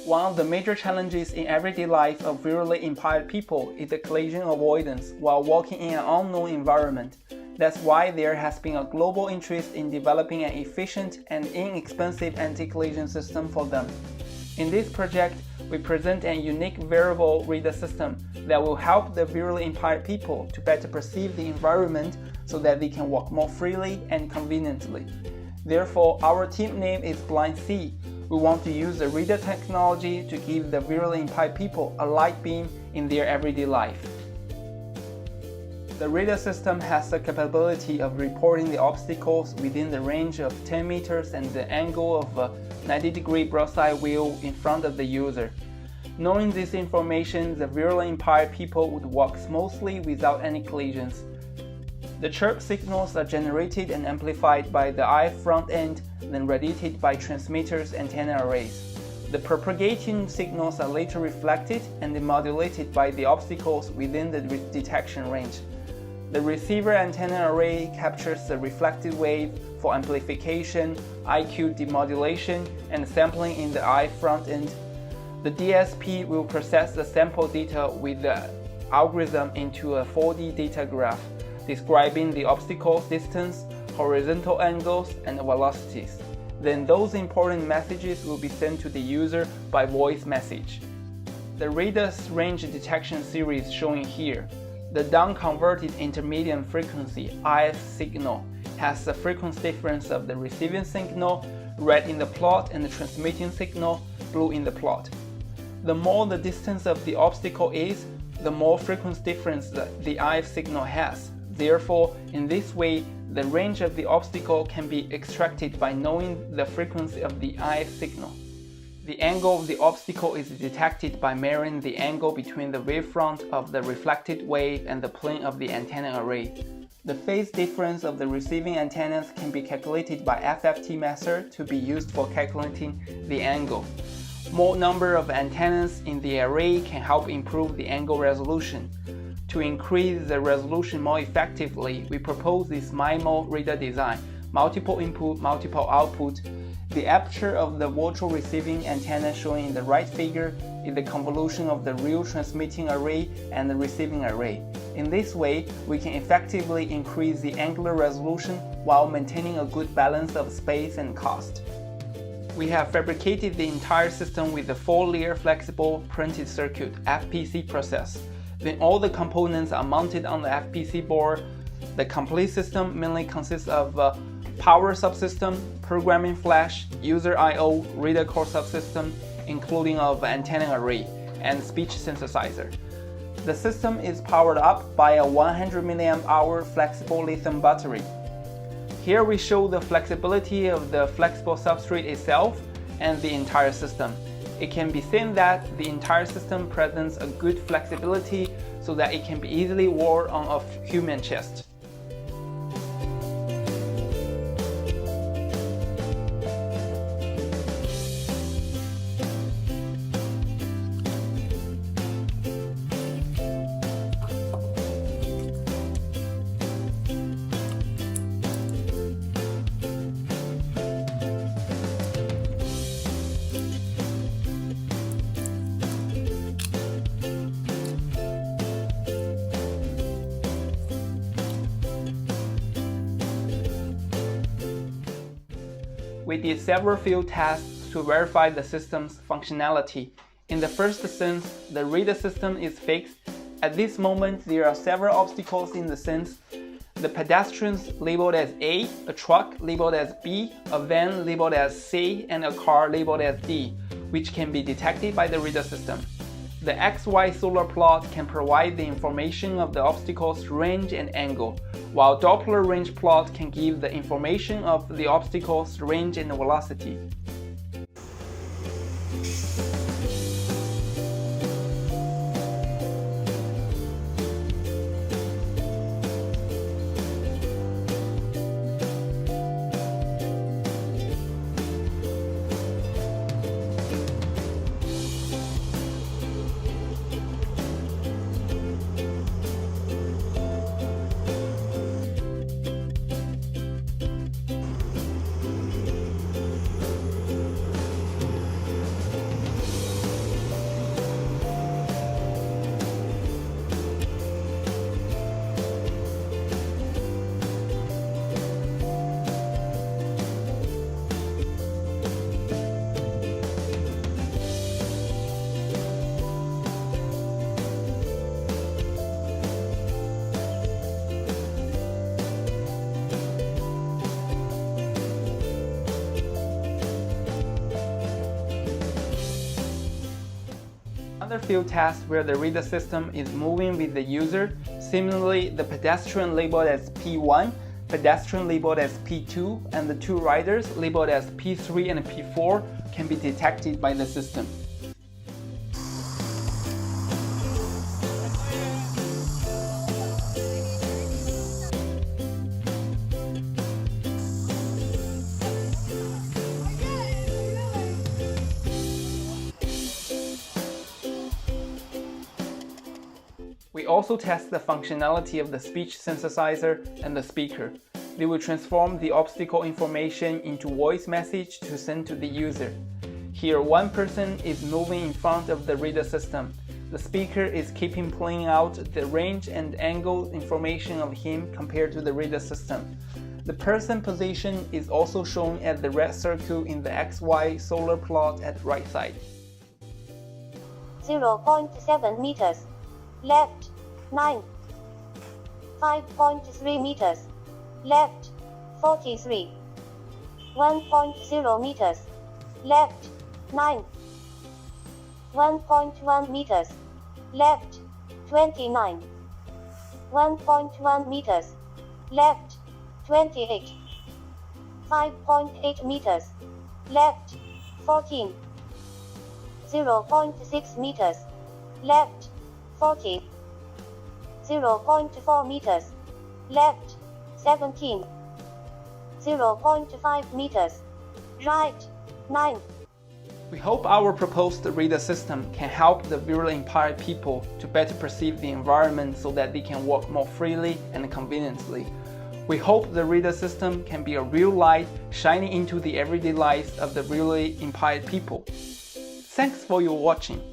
One of the major challenges in everyday life of visually impaired people is the collision avoidance while walking in an unknown environment. That's why there has been a global interest in developing an efficient and inexpensive anti-collision system for them. In this project, we present a unique wearable reader system that will help the visually impaired people to better perceive the environment so that they can walk more freely and conveniently. Therefore, our team name is Blindsee. We want to use the reader technology to give the visually impaired people a light beam in their everyday life. The reader system has the capability of reporting the obstacles within the range of 10 meters and the angle of a 90-degree broadside wheel in front of the user. Knowing this information, the visually impaired people would walk smoothly without any collisions. The chirp signals are generated and amplified by the eye front end, then radiated by transmitters antenna arrays. The propagating signals are later reflected and modulated by the obstacles within the detection range. The receiver antenna array captures the reflected wave for amplification, IQ demodulation, and sampling in the eye front end. The DSP will process the sample data with the algorithm into a 4D data graph, describing the obstacle's distance, horizontal angles, and velocities. Then those important messages will be sent to the user by voice message. The reader's range detection series shown here. The down-converted intermediate frequency IF signal has the frequency difference of the receiving signal, red in the plot, and the transmitting signal, blue in the plot. The more the distance of the obstacle is, the more frequency difference the IF signal has. Therefore, in this way, the range of the obstacle can be extracted by knowing the frequency of the IF signal. The angle of the obstacle is detected by measuring the angle between the wavefront of the reflected wave and the plane of the antenna array. The phase difference of the receiving antennas can be calculated by FFT method to be used for calculating the angle. More number of antennas in the array can help improve the angle resolution. To increase the resolution more effectively, we propose this MIMO reader design, multiple input, multiple output. The aperture of the virtual receiving antenna shown in the right figure is the convolution of the real transmitting array and the receiving array. In this way, we can effectively increase the angular resolution while maintaining a good balance of space and cost. We have fabricated the entire system with the 4-layer flexible printed circuit (FPC) process. When all the components are mounted on the FPC board, the complete system mainly consists of power subsystem, programming flash, user I/O, reader core subsystem, including of antenna array, and speech synthesizer. The system is powered up by a 100 mAh flexible lithium battery. Here we show the flexibility of the flexible substrate itself and the entire system. It can be seen that the entire system presents a good flexibility so that it can be easily worn on a human chest. We did several field tests to verify the system's functionality. In the first sense, the reader system is fixed. At this moment, there are several obstacles in the sense. The pedestrians labeled as A, a truck labeled as B, a van labeled as C, and a car labeled as D, which can be detected by the reader system. The XY solar plot can provide the information of the obstacle's range and angle, while Doppler range plot can give the information of the obstacle's range and velocity. Another field test where the reader system is moving with the user. Similarly, the pedestrian labeled as P1, pedestrian labeled as P2, and the two riders labeled as P3 and P4 can be detected by the system. We also test the functionality of the speech synthesizer and the speaker. They will transform the obstacle information into voice message to send to the user. Here, one person is moving in front of the reader system. The speaker is keeping playing out the range and angle information of him compared to the reader system. The person position is also shown at the red circle in the XY solar plot at right side. 0.7 meters. Left, 9. 5.3 meters. Left, 43. 1.0 meters. Left, 9. 1.1 meters. Left, 29. 1.1 meters. Left, 28. 5.8 meters. Left, 14. 0.6 meters. Left, 40. 0.4 meters. Left, 17. 0.5 meters. Right, 9. We hope our proposed reader system can help the visually impaired people to better perceive the environment so that they can walk more freely and conveniently. We hope the reader system can be a real light shining into the everyday lives of the visually impaired people. Thanks for your watching.